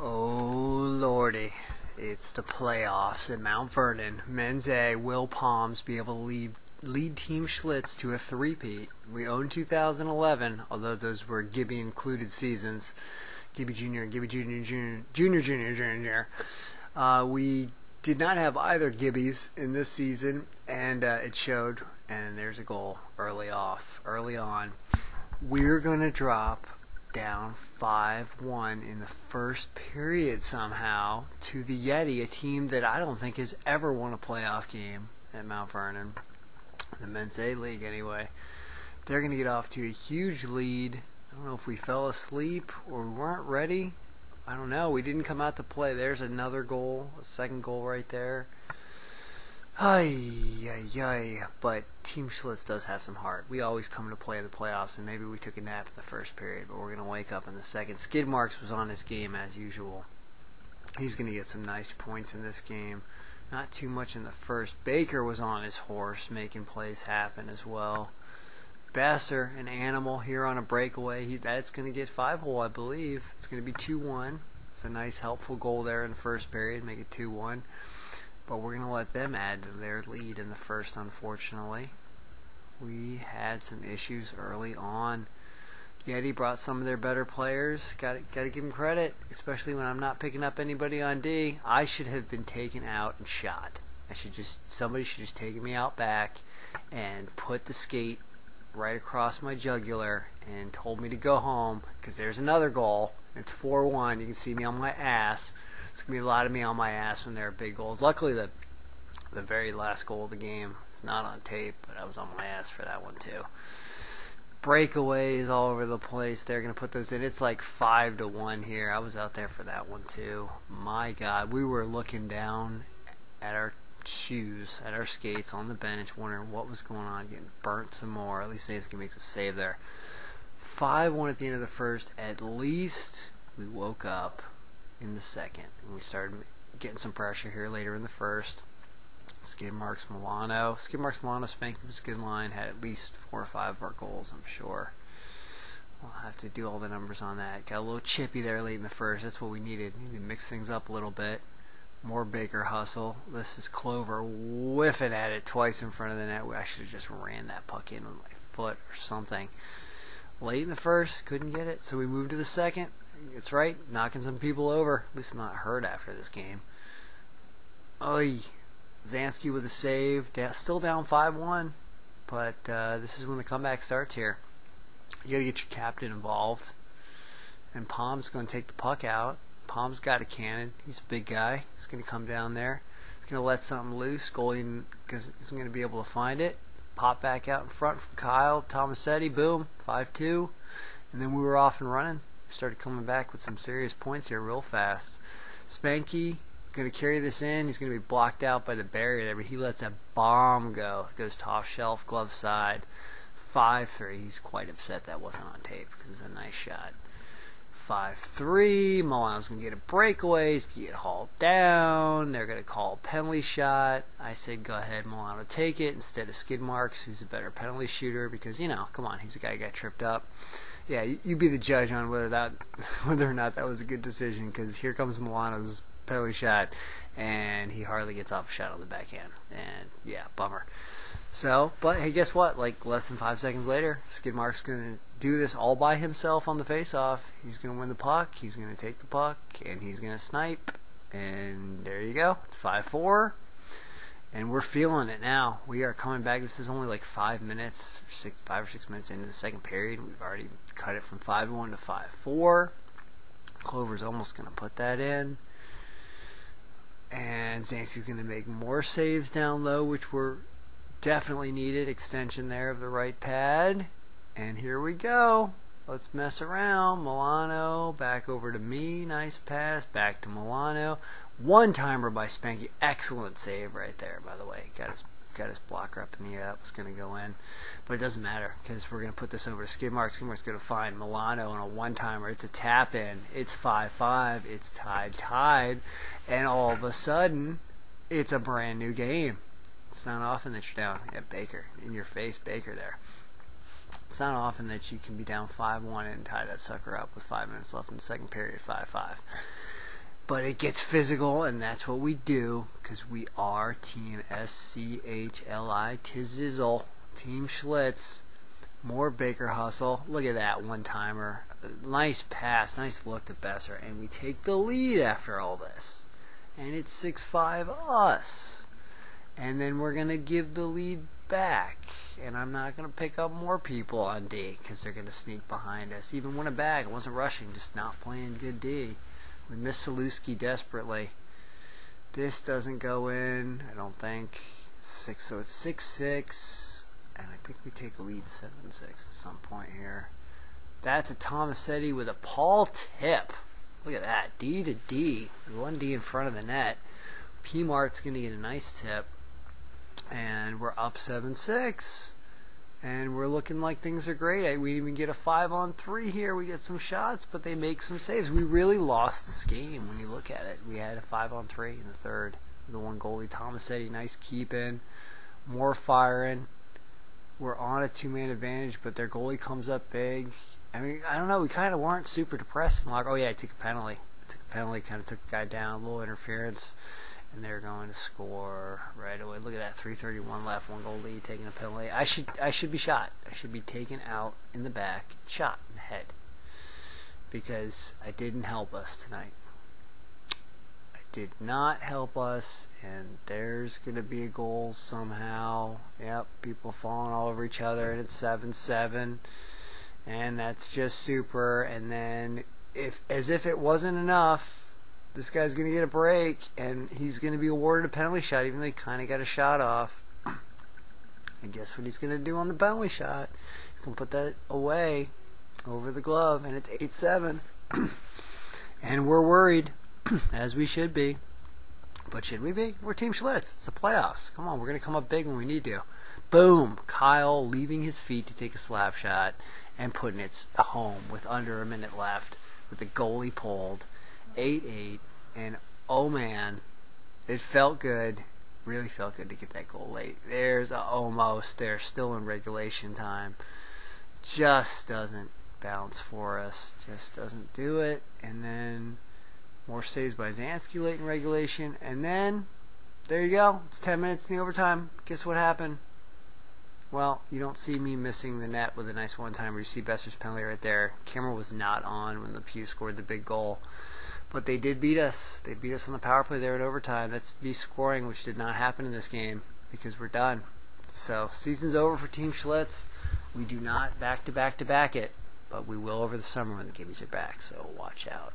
Oh lordy, it's the playoffs at Mount Vernon. Men's A. Will Palms be able to lead Team Schlitz to a three-peat? We own 2011, although those were Gibby included seasons. Gibby Jr., Gibby Jr. We did not have either Gibbies in this season, and it showed. And there's a goal early on. We're going to drop down 5-1 in the first period somehow to the Yeti, a team that I don't think has ever won a playoff game at Mount Vernon, the Men's A League anyway. They're going to get off to a huge lead. I don't know if we fell asleep or we weren't ready. I don't know. We didn't come out to play. There's another goal, a second goal right there. But Team Schlitz does have some heart. We always come to play in the playoffs, and maybe we took a nap in the first period, but we're going to wake up in the second. Skid Marks was on his game as usual. He's going to get some nice points in this game. Not too much in the first. Baker was on his horse, making plays happen as well. Boesser, an animal here on a breakaway. That's going to get 5-hole, I believe. It's going to be 2-1. It's a nice, helpful goal there in the first period, make it 2-1. But we're going to let them add to their lead in the first, unfortunately. We had some issues early on. Yeti brought some of their better players. Got to give them credit, especially when I'm not picking up anybody on D. I should have been taken out and shot. Somebody should just take me out back and put the skate right across my jugular and told me to go home, because there's another goal. It's 4-1. You can see me on my ass. It's going to be a lot of me on my ass when there are big goals. Luckily, the very last goal of the game, it's not on tape, but I was on my ass for that one too. Breakaways all over the place. They're going to put those in. It's like 5-1 here. I was out there for that one too. My God, we were looking down at our shoes, at our skates on the bench, wondering what was going on, getting burnt some more. At least Zansky makes a save there. 5-1 at the end of the first. At least we woke up in the second, and we started getting some pressure here later in the first. Skid Marks Milano, Spanky was a good line, had at least 4 or 5 of our goals, I'm sure. We'll have to do all the numbers on that. Got a little chippy there late in the first. That's what we needed. Needed to mix things up a little bit. More Baker hustle. This is Clover whiffing at it twice in front of the net. I should have just ran that puck in with my foot or something. Late in the first, couldn't get it, so we moved to the second. It's right, knocking some people over. At least I'm not hurt after this game. Oy, Zansky with a save. Still down 5-1, but this is when the comeback starts here. You got to get your captain involved, and Palm's going to take the puck out. Palm's got a cannon. He's a big guy. He's going to come down there. He's going to let something loose. Goalie isn't going to be able to find it. Pop back out in front from Kyle. Tomasetti, boom, 5-2. And then we were off and running. Started coming back with some serious points here real fast. Spanky going to carry this in. He's going to be blocked out by the barrier there, but he lets a bomb go. It goes top shelf, glove side. 5-3. He's quite upset that wasn't on tape because it's a nice shot. 5-3. Milano's going to get a breakaway. He's going to get hauled down. They're going to call a penalty shot. I said, go ahead, Milano, take it instead of Skid Marks, who's a better penalty shooter, because, come on, he's the guy who got tripped up. Yeah, you be the judge on whether or not that was a good decision, because here comes Milano's penalty shot, and he hardly gets off a shot on the backhand. And, yeah, bummer. So, but hey, guess what? Like, less than 5 seconds later, Skid Mark's going to do this all by himself on the face-off. He's going to win the puck, he's going to take the puck, and he's going to snipe. And there you go. It's 5-4. And we're feeling it now. We are coming back. This is only like 5 or 6 minutes into the second period. We've already cut it from 5-1 to 5-4. Clover's almost going to put that in. And Zansky's going to make more saves down low, which were definitely needed. Extension there of the right pad. And here we go. Let's mess around. Milano back over to me. Nice pass. Back to Milano. One-timer by Spanky. Excellent save right there, by the way. Got his blocker up in the air. That was going to go in. But it doesn't matter, because we're going to put this over to Skid Mark. Skid Mark's going to find Milano on a one-timer. It's a tap-in. It's 5-5. It's tied. And all of a sudden, it's a brand new game. It's not often that you're down. Yeah, Baker. In your face, Baker there. It's not often that you can be down 5-1 and tie that sucker up with 5 minutes left in the second period, 5-5. But it gets physical, and that's what we do, because we are Team SCHLI Tizizzle, Team Schlitz. More Baker hustle. Look at that one-timer. Nice pass, nice look to Boesser, and we take the lead after all this. And it's 6-5 us. And then we're going to give the lead back. And I'm not going to pick up more people on D, because they're going to sneak behind us. Even won it back. I wasn't rushing, just not playing good D. We miss Salewski desperately. This doesn't go in, I don't think. So it's 6-6. And I think we take a lead 7-6 at some point here. That's a Tomasetti with a Paul tip. Look at that. D to D. One D in front of the net. P Mart's going to get a nice tip. And we're up 7-6. And we're looking like things are great. We even get a 5-on-3 here. We get some shots, but they make some saves. We really lost this game when you look at it. We had a 5-on-3 in the third. The one goalie, Tomasetti, nice keep in. More firing. We're on a two-man advantage, but their goalie comes up big. I mean, I don't know. We kind of weren't super depressed. And like, oh yeah, I took a penalty. Kind of took the guy down. A little interference. And they're going to score right away. Look at that, 3:31 left, one goal lead, taking a penalty. I should be shot. I should be taken out in the back, shot in the head, because I didn't help us tonight. I did not help us, and there's going to be a goal somehow. Yep, people falling all over each other, and it's 7-7, and that's just super. And then, as if it wasn't enough, this guy's going to get a break, and he's going to be awarded a penalty shot, even though he kind of got a shot off. And guess what he's going to do on the penalty shot? He's going to put that away over the glove, and it's 8-7. And we're worried, as we should be. But should we be? We're Team Schlitz. It's the playoffs. Come on, we're going to come up big when we need to. Boom! Kyle leaving his feet to take a slap shot and putting it home with under a minute left with the goalie pulled. 8-8, and oh man, it felt good. Really felt good to get that goal late. There's a almost. They're still in regulation time. Just doesn't bounce for us. Just doesn't do it. And then more saves by Zansky late in regulation. And then there you go. It's 10 minutes in the overtime. Guess what happened? Well, you don't see me missing the net with a nice one-timer. You see Boesser's penalty right there. Camera was not on when the Peau scored the big goal. But they did beat us. They beat us on the power play there in overtime. That's the scoring, which did not happen in this game because we're done. So season's over for Team Schlitz. We do not back-to-back-to-back it, but we will over the summer when the Gibbies are back. So watch out.